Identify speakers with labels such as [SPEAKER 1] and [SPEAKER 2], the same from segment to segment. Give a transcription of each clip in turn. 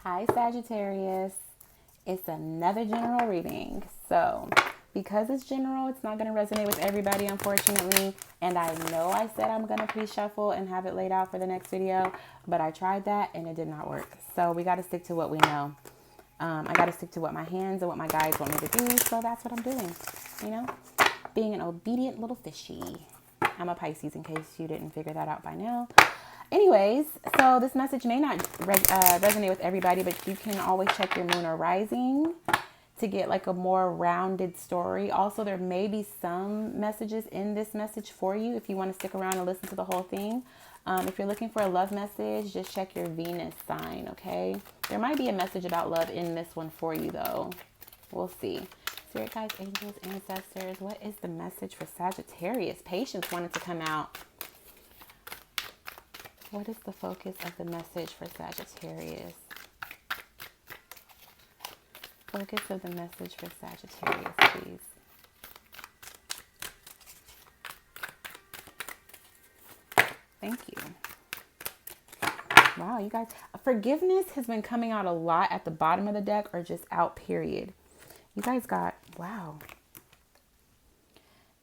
[SPEAKER 1] Hi Sagittarius, it's another general reading. So because it's general, it's not going to resonate with everybody, unfortunately. And I know I said I'm going to pre-shuffle and have it laid out for the next video, but I tried that and it did not work. So we got to stick to what we know. I got to stick to what my hands and what my guides want me to do. So that's what I'm doing, you know, being an obedient little fishy. I'm a Pisces in case you didn't figure that out by now. Anyways, so this message may not resonate with everybody, but you can always check your moon or rising to get like a more rounded story. Also, there may be some messages in this message for you if you want to stick around and listen to the whole thing. If you're looking for a love message, just check your Venus sign, okay? There might be a message about love in this one for you, though. We'll see. Spirit guides, angels, ancestors, what is the message for Sagittarius? Patience wanted to come out. What is the focus of the message for Sagittarius? Focus of the message for Sagittarius, please. Thank you. Wow, you guys, forgiveness has been coming out a lot at the bottom of the deck or just out, period. You guys got, wow.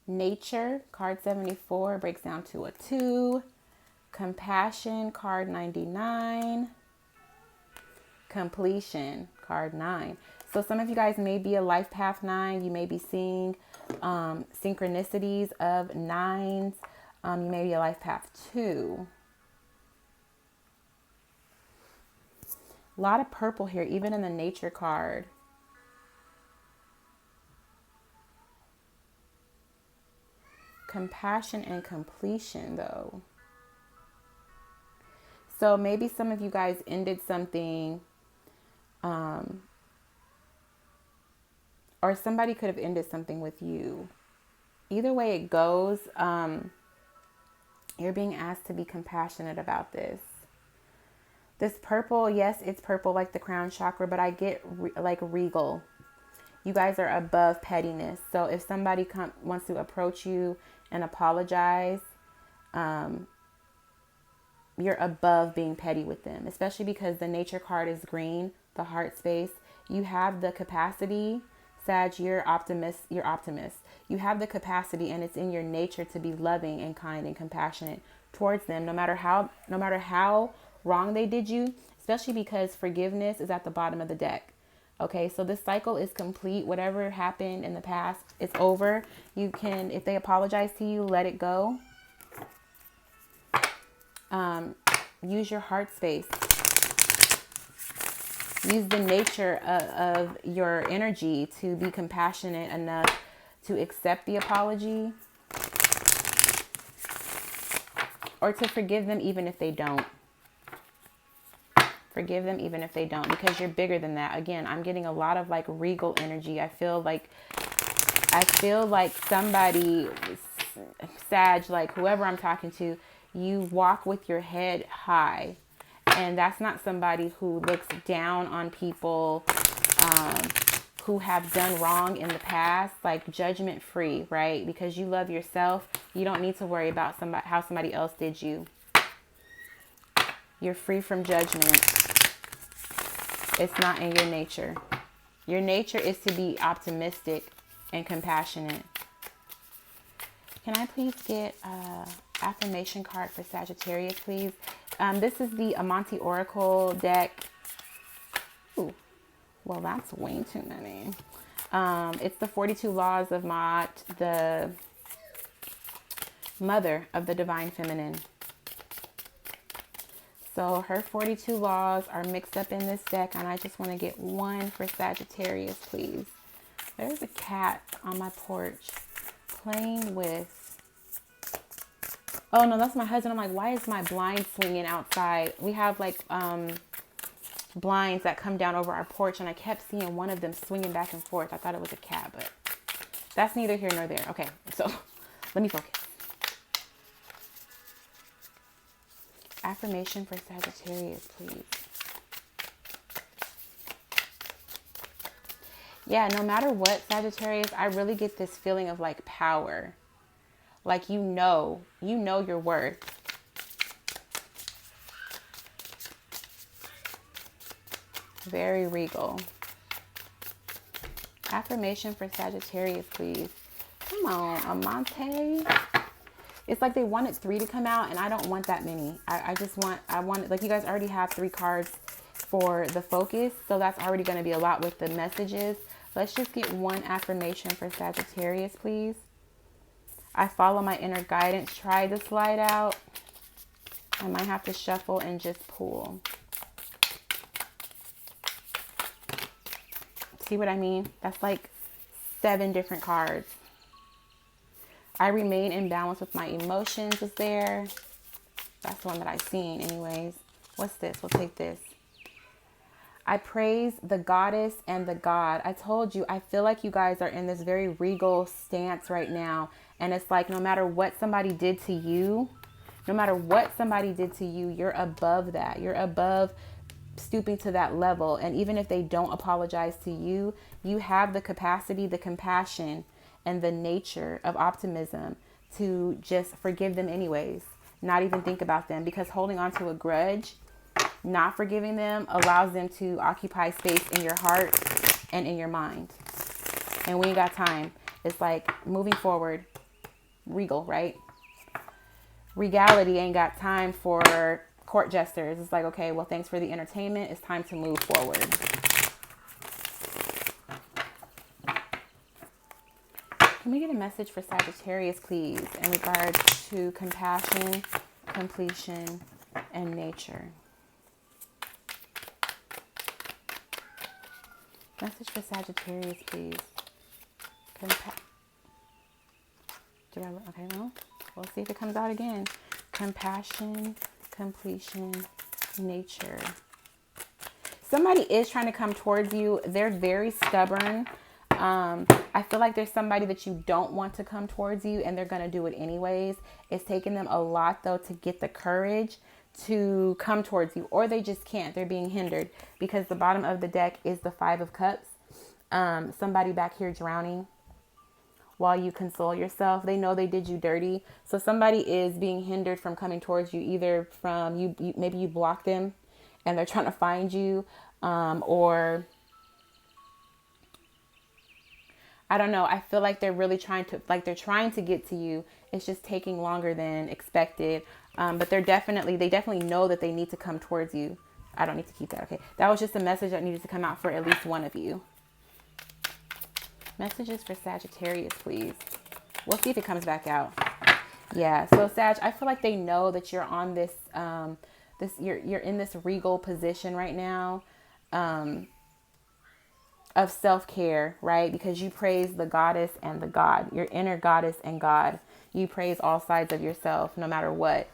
[SPEAKER 1] Nature, card 74, breaks down to a 2. Compassion, card 99. Completion, card 9. So some of you guys may be a life path 9. You may be seeing synchronicities of 9s. You may be a life path 2. A lot of purple here, even in the nature card. Compassion and completion, though. So maybe some of you guys ended something, or somebody could have ended something with you. Either way it goes, you're being asked to be compassionate about this. This purple, yes, it's purple like the crown chakra, but I get like regal. You guys are above pettiness. So if somebody wants to approach you and apologize, you're above being petty with them, especially because the nature card is green, the heart space. You have the capacity, Sag, you're optimist. You have the capacity, and it's in your nature to be loving and kind and compassionate towards them, no matter how wrong they did you, especially because forgiveness is at the bottom of the deck. Okay, so this cycle is complete. Whatever happened in the past, it's over. You can, if they apologize to you, let it go. Use your heart space. Use the nature of your energy to be compassionate enough to accept the apology or to forgive them even if they don't. Forgive them even if they don't, because you're bigger than that. Again, I'm getting a lot of like regal energy. I feel like somebody, Sag, like whoever I'm talking to, you walk with your head high. And that's not somebody who looks down on people who have done wrong in the past, like judgment free, right? Because you love yourself. You don't need to worry about how somebody else did you. You're free from judgment. It's not in your nature. Your nature is to be optimistic and compassionate. Can I please get affirmation card for Sagittarius, please? This is the Amante Oracle deck. Ooh, well, that's way too many. It's the 42 Laws of Ma'at, the mother of the divine feminine. So her 42 laws are mixed up in this deck, and I just want to get one for Sagittarius, please. There's a cat on my porch playing with... Oh, no, that's my husband. I'm like, why is my blind swinging outside? We have like blinds that come down over our porch, and I kept seeing one of them swinging back and forth. I thought it was a cat, but that's neither here nor there. Okay, so let me focus. Affirmation for Sagittarius, please. Yeah, no matter what, Sagittarius, I really get this feeling of like power. Like you know your worth. Very regal. Affirmation for Sagittarius, please. Come on, Amante. It's like they wanted 3 to come out, and I don't want that many. I want, like, you guys already have 3 cards for the focus, so that's already going to be a lot with the messages. Let's just get one affirmation for Sagittarius, please. I follow my inner guidance. Try the slide out. I might have to shuffle and just pull. See what I mean? That's like 7 different cards. I remain in balance with my emotions is there. That's the one that I've seen anyways. What's this? We'll take this. I praise the goddess and the god. I told you, I feel like you guys are in this very regal stance right now. And it's like, no matter what somebody did to you, you're above that. You're above stooping to that level. And even if they don't apologize to you, you have the capacity, the compassion, and the nature of optimism to just forgive them anyways. Not even think about them, because holding on to a grudge, not forgiving them, allows them to occupy space in your heart and in your mind. And we ain't got time. It's like moving forward, regal, right? Regality ain't got time for court jesters. It's like, okay, well, thanks for the entertainment. It's time to move forward. Can we get a message for Sagittarius, please, in regards to compassion, completion, and nature? Message for Sagittarius, please. Okay, well, we'll see if it comes out again. Compassion, completion, nature. Somebody is trying to come towards you. They're very stubborn. I feel like there's somebody that you don't want to come towards you, and they're going to do it anyways. It's taken them a lot, though, to get the courage to come towards you, or they just can't. They're being hindered because the bottom of the deck is the 5 of Cups. Somebody back here drowning while you console yourself. They know they did you dirty. So somebody is being hindered from coming towards you, either from you maybe you block them and they're trying to find you, or I don't know. I feel like they're really trying to get to you. It's just taking longer than expected. But they definitely know that they need to come towards you. I don't need to keep that. Okay. That was just a message that needed to come out for at least one of you. Messages for Sagittarius, please. We'll see if it comes back out. Yeah. So Sag, I feel like they know that you're on this, you're in this regal position right now. Of self-care, right? Because you praise the goddess and the god, your inner goddess and god. You praise all sides of yourself, no matter what.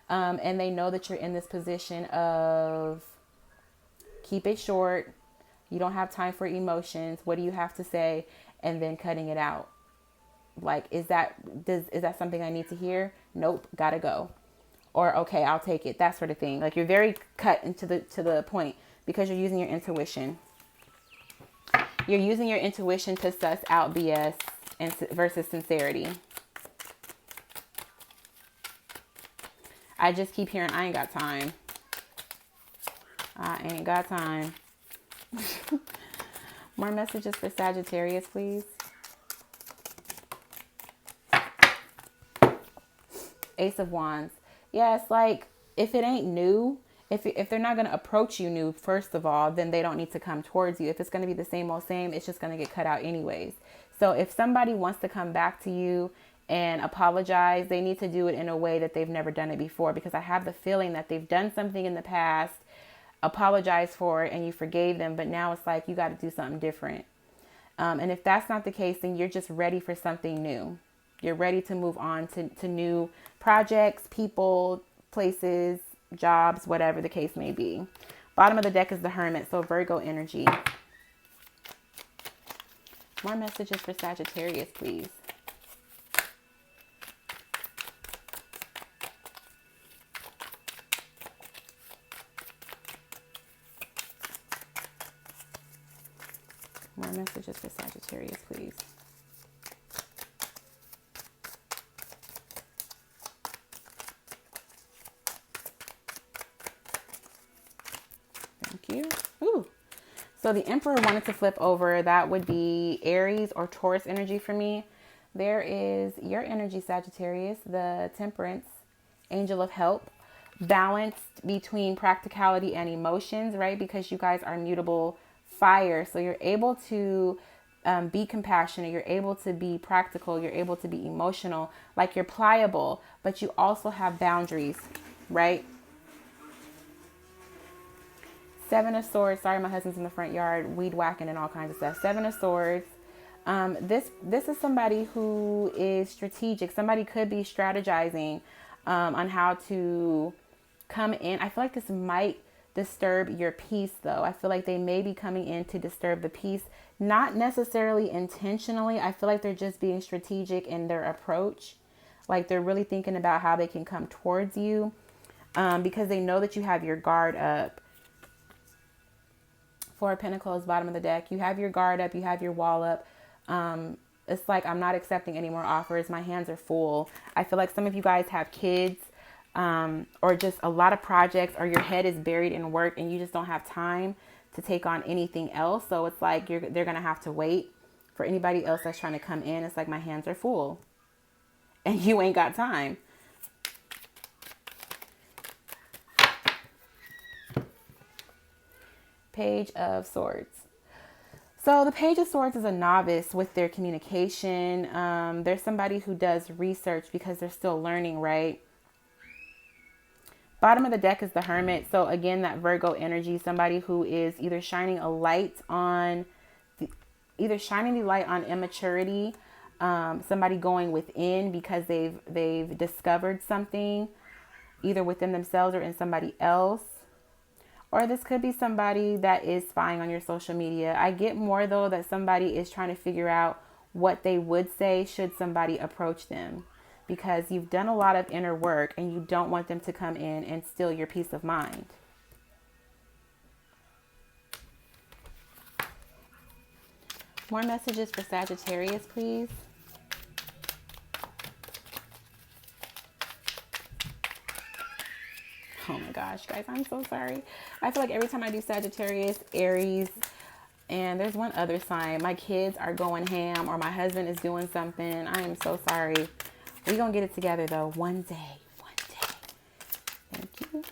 [SPEAKER 1] And they know that you're in this position of keep it short. You don't have time for emotions. What do you have to say? And then cutting it out. Like, is that something I need to hear? Nope, gotta go. Or, okay, I'll take it. That sort of thing. Like, you're very cut into to the point because you're using your intuition. You're using your intuition to suss out BS versus sincerity. I just keep hearing, I ain't got time. I ain't got time. More messages for Sagittarius, please. Ace of Wands. Yeah, it's like, if it ain't new, if they're not going to approach you new, first of all, then they don't need to come towards you. If it's going to be the same old same, it's just going to get cut out anyways. So if somebody wants to come back to you and apologize, they need to do it in a way that they've never done it before, because I have the feeling that they've done something in the past, apologized for it, and you forgave them, but now it's like you got to do something different. And if that's not the case, then you're just ready for something new. You're ready to move on to new projects, people, places, jobs, whatever the case may be. Bottom of the deck is the Hermit, so Virgo energy. More messages for Sagittarius, please. More messages for Sagittarius, please. Thank you. Ooh, So the Emperor wanted to flip over. That would be Aries or Taurus energy for me. There is your energy, Sagittarius, the Temperance, Angel of Help, balanced between practicality and emotions, right? Because you guys are mutable fire. So you're able to be compassionate. You're able to be practical. You're able to be emotional. Like you're pliable, but you also have boundaries, right? Seven of Swords. Sorry, my husband's in the front yard, weed whacking and all kinds of stuff. Seven of Swords. This is somebody who is strategic. Somebody could be strategizing on how to come in. I feel like this might disturb your peace, though. I feel like they may be coming in to disturb the peace, not necessarily intentionally. I feel like they're just being strategic in their approach. Like they're really thinking about how they can come towards you because they know that you have your guard up. Four of Pentacles, bottom of the deck. You have your guard up. You have your wall up. It's like, I'm not accepting any more offers. My hands are full. I feel like some of you guys have kids or just a lot of projects, or your head is buried in work and you just don't have time to take on anything else. So it's like they're going to have to wait for anybody else that's trying to come in. It's like, my hands are full and you ain't got time. Page of Swords. So the Page of Swords is a novice with their communication. There's somebody who does research because they're still learning, right? Bottom of the deck is the Hermit. So again, that Virgo energy, somebody who is either shining the light on immaturity, somebody going within because they've discovered something either within themselves or in somebody else. Or this could be somebody that is spying on your social media. I get more, though, that somebody is trying to figure out what they would say should somebody approach them. Because you've done a lot of inner work and you don't want them to come in and steal your peace of mind. More messages for Sagittarius, please. Oh my gosh, guys, I'm so sorry. I feel like every time I do Sagittarius, Aries, and there's one other sign, my kids are going ham or my husband is doing something. I am so sorry. We're going to get it together, though. One day. Thank you.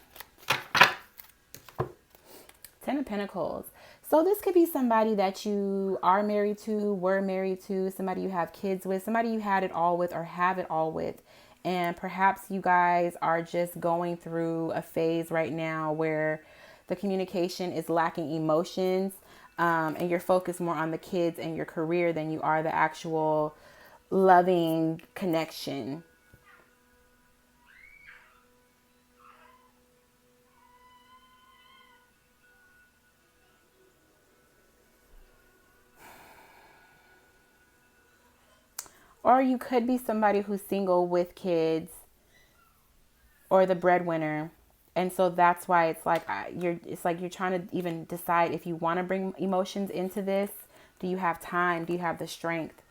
[SPEAKER 1] 10 of Pentacles. So this could be somebody that you are married to, were married to, somebody you have kids with, somebody you had it all with or have it all with. And perhaps you guys are just going through a phase right now where the communication is lacking emotions, and you're focused more on the kids and your career than you are the actual loving connection. Or you could be somebody who's single with kids or the breadwinner. And so that's why it's like you're trying to even decide if you want to bring emotions into this. Do you have time? Do you have the strength?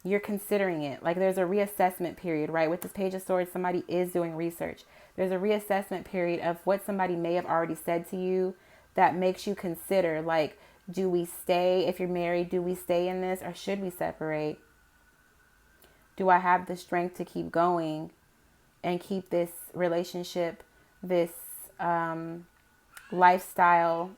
[SPEAKER 1] You're considering it. Like there's a reassessment period, right? With this Page of Swords, somebody is doing research. There's a reassessment period of what somebody may have already said to you that makes you consider, like, do we stay? If you're married, do we stay in this or should we separate? Do I have the strength to keep going and keep this relationship, this lifestyle,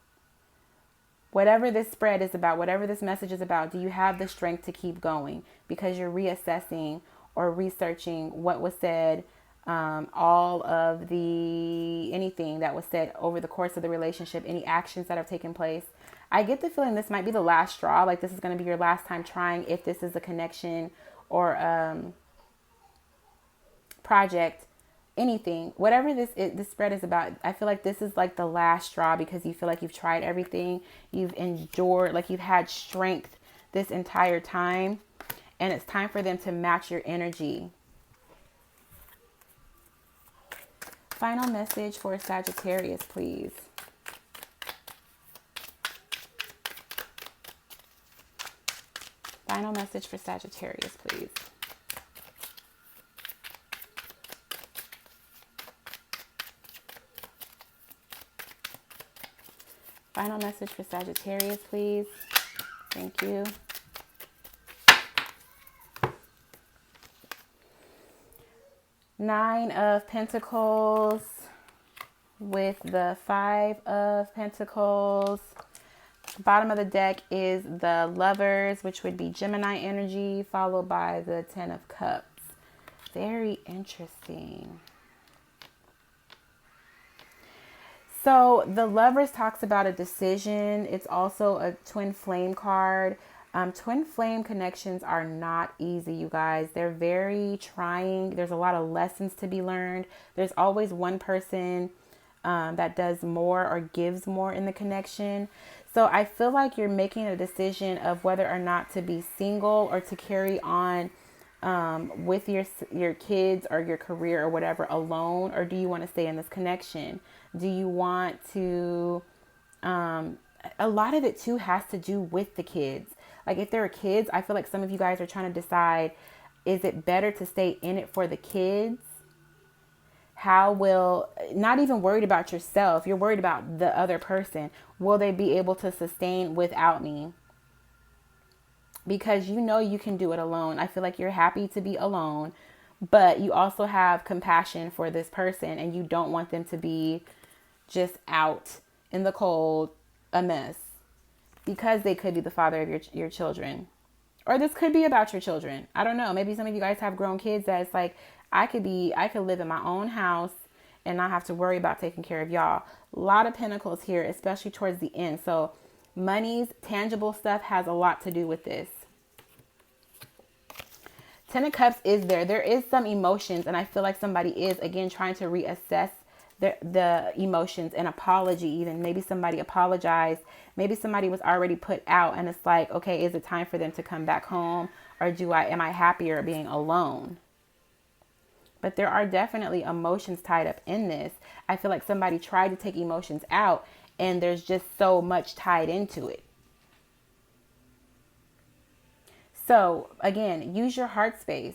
[SPEAKER 1] whatever this spread is about, whatever this message is about, do you have the strength to keep going? Because you're reassessing or researching what was said, all of anything that was said over the course of the relationship, any actions that have taken place. I get the feeling this might be the last straw. Like this is going to be your last time trying, if this is a connection or project, anything, whatever this spread is about. I feel like this is like the last straw because you feel like you've tried everything, you've endured, like you've had strength this entire time, and it's time for them to match your energy. Final message for Sagittarius, please. Final message for Sagittarius, please. Final message for Sagittarius, please. Thank you. Nine of Pentacles with the Five of Pentacles. Bottom of the deck is the Lovers, which would be Gemini energy, followed by the Ten of Cups. Very interesting. So the Lovers talks about a decision. It's also a twin flame card. Twin flame connections are not easy, you guys. They're very trying. There's a lot of lessons to be learned. There's always one person that does more or gives more in the connection. So I feel like you're making a decision of whether or not to be single or to carry on with your kids or your career or whatever alone, or do you want to stay in this connection? Do you want to, a lot of it too has to do with the kids. Like if there are kids, I feel like some of you guys are trying to decide, is it better to stay in it for the kids? Not even worried about yourself, you're worried about the other person. Will they be able to sustain without me? Because you know you can do it alone. I feel like you're happy to be alone, but you also have compassion for this person and you don't want them to be just out in the cold, a mess, because they could be the father of your children. Or this could be about your children. I don't know. Maybe some of you guys have grown kids that it's like, I could live in my own house and not have to worry about taking care of y'all. A lot of Pentacles here, especially towards the end. So money's tangible stuff has a lot to do with this. Ten of Cups is there. There is some emotions, and I feel like somebody is, again, trying to reassess the emotions and apology even. Maybe somebody apologized. Maybe somebody was already put out, and it's like, okay, is it time for them to come back home? Or am I happier being alone? But there are definitely emotions tied up in this. I feel like somebody tried to take emotions out, and there's just so much tied into it. So again, use your heart space.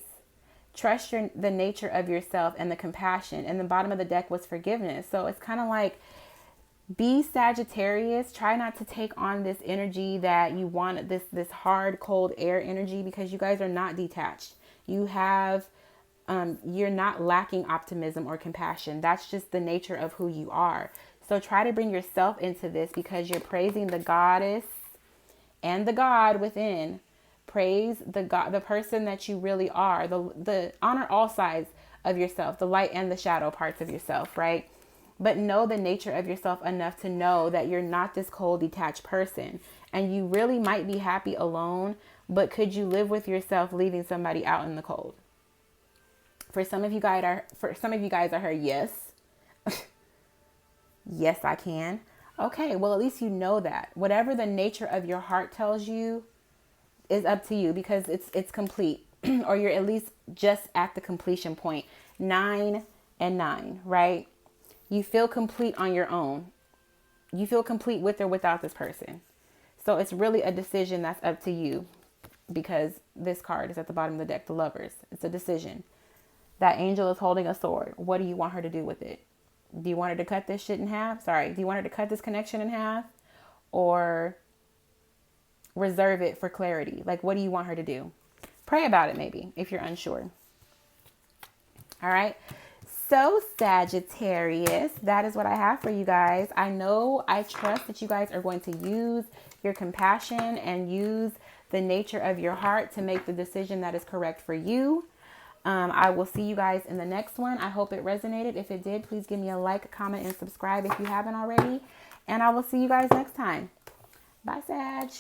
[SPEAKER 1] Trust the nature of yourself and the compassion. And the bottom of the deck was forgiveness. So it's kind of like, be Sagittarius. Try not to take on this energy that you want, this hard, cold air energy, because you guys are not detached. You have, you're not lacking optimism or compassion. That's just the nature of who you are. So try to bring yourself into this, because you're praising the goddess and the God within. Praise the God, the person that you really are. The honor all sides of yourself, the light and the shadow parts of yourself, right? But know the nature of yourself enough to know that you're not this cold, detached person, and you really might be happy alone. But could you live with yourself leaving somebody out in the cold? For some of you guys, I heard yes. Yes, I can. Okay, well, at least you know that. Whatever the nature of your heart tells you is up to you, because it's complete, or you're at least just at the completion point. 9 and 9, right? You feel complete on your own. You feel complete with or without this person. So it's really a decision that's up to you, because this card is at the bottom of the deck, the Lovers. It's a decision. That angel is holding a sword. What do you want her to do with it? Do you want her to cut this shit in half? Do you want her to cut this connection in half? Or reserve it for clarity? Like, what do you want her to do? Pray about it, maybe, if you're unsure. All right. So Sagittarius, that is what I have for you guys. I trust that you guys are going to use your compassion and use the nature of your heart to make the decision that is correct for you. I will see you guys in the next one. I hope it resonated. If it did, please give me a like, comment, and subscribe if you haven't already. And I will see you guys next time. Bye, Sag.